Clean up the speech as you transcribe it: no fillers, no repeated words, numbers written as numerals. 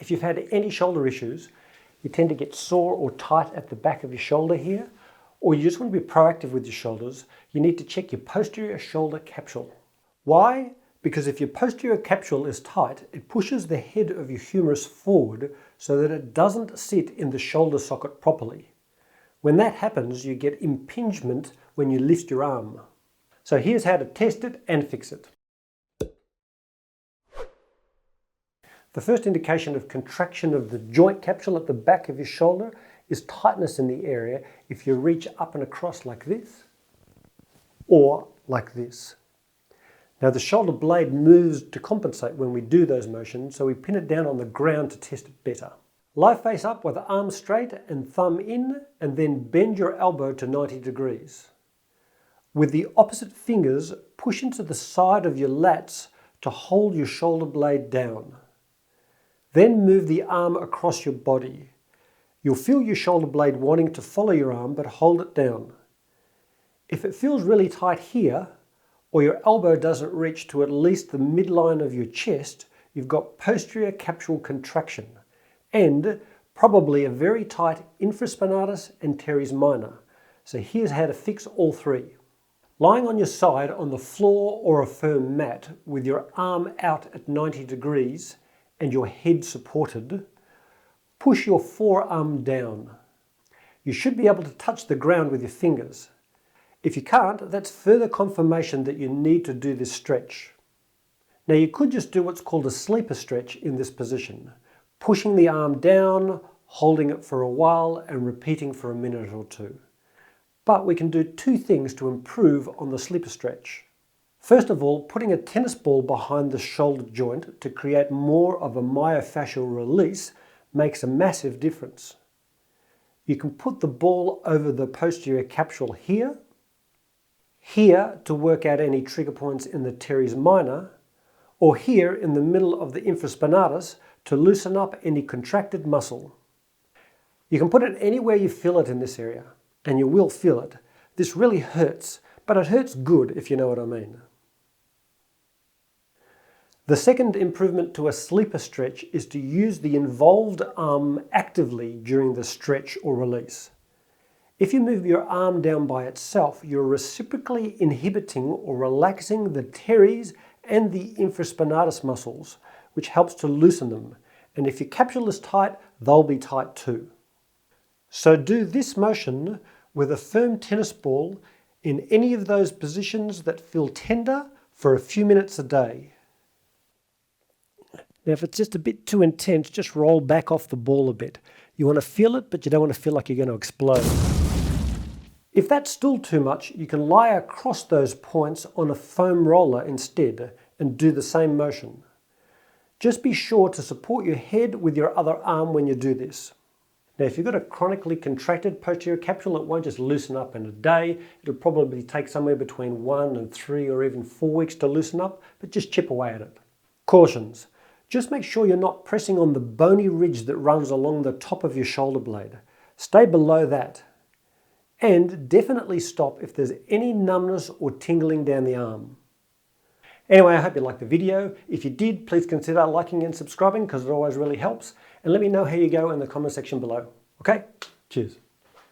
if you've had any shoulder issues, you tend to get sore or tight at the back of your shoulder here, or you just want to be proactive with your shoulders, you need to check your posterior shoulder capsule. Why? Because if your posterior capsule is tight, it pushes the head of your humerus forward so that it doesn't sit in the shoulder socket properly. When that happens, you get impingement when you lift your arm. So here's how to test it and fix it. The first indication of contraction of the joint capsule at the back of your shoulder is tightness in the area if you reach up and across like this or like this. Now the shoulder blade moves to compensate when we do those motions, so we pin it down on the ground to test it better. Lie face up with arms straight and thumb in, and then bend your elbow to 90 degrees. With the opposite fingers, push into the side of your lats to hold your shoulder blade down. Then move the arm across your body. You'll feel your shoulder blade wanting to follow your arm, but hold it down. If it feels really tight here, or your elbow doesn't reach to at least the midline of your chest, you've got posterior capsule contraction and probably a very tight infraspinatus and teres minor. So here's how to fix all three. Lying on your side on the floor or a firm mat with your arm out at 90 degrees and your head supported, push your forearm down. You should be able to touch the ground with your fingers. If you can't, that's further confirmation that you need to do this stretch. Now you could just do what's called a sleeper stretch in this position, pushing the arm down, holding it for a while and repeating for a minute or two. But we can do two things to improve on the sleeper stretch. First of all, putting a tennis ball behind the shoulder joint to create more of a myofascial release makes a massive difference. You can put the ball over the posterior capsule here to work out any trigger points in the teres minor, or here in the middle of the infraspinatus to loosen up any contracted muscle. You can put it anywhere you feel it in this area, and you will feel it. This really hurts, but it hurts good if you know what I mean. The second improvement to a sleeper stretch is to use the involved arm actively during the stretch or release. If you move your arm down by itself, you're reciprocally inhibiting or relaxing the teres and the infraspinatus muscles, which helps to loosen them. And if your capsule is tight, they'll be tight too. So do this motion with a firm tennis ball in any of those positions that feel tender for a few minutes a day. Now if it's just a bit too intense, just roll back off the ball a bit. You want to feel it, but you don't want to feel like you're going to explode. If that's still too much, you can lie across those points on a foam roller instead and do the same motion. Just be sure to support your head with your other arm when you do this. Now if you've got a chronically contracted posterior capsule, it won't just loosen up in a day. It'll probably take somewhere between 1 and 3 or even 4 weeks to loosen up, but just chip away at it. Cautions. Just make sure you're not pressing on the bony ridge that runs along the top of your shoulder blade. Stay below that. And definitely stop if there's any numbness or tingling down the arm. Anyway, I hope you liked the video. If you did, please consider liking and subscribing because it always really helps. And let me know how you go in the comment section below. Okay? Cheers.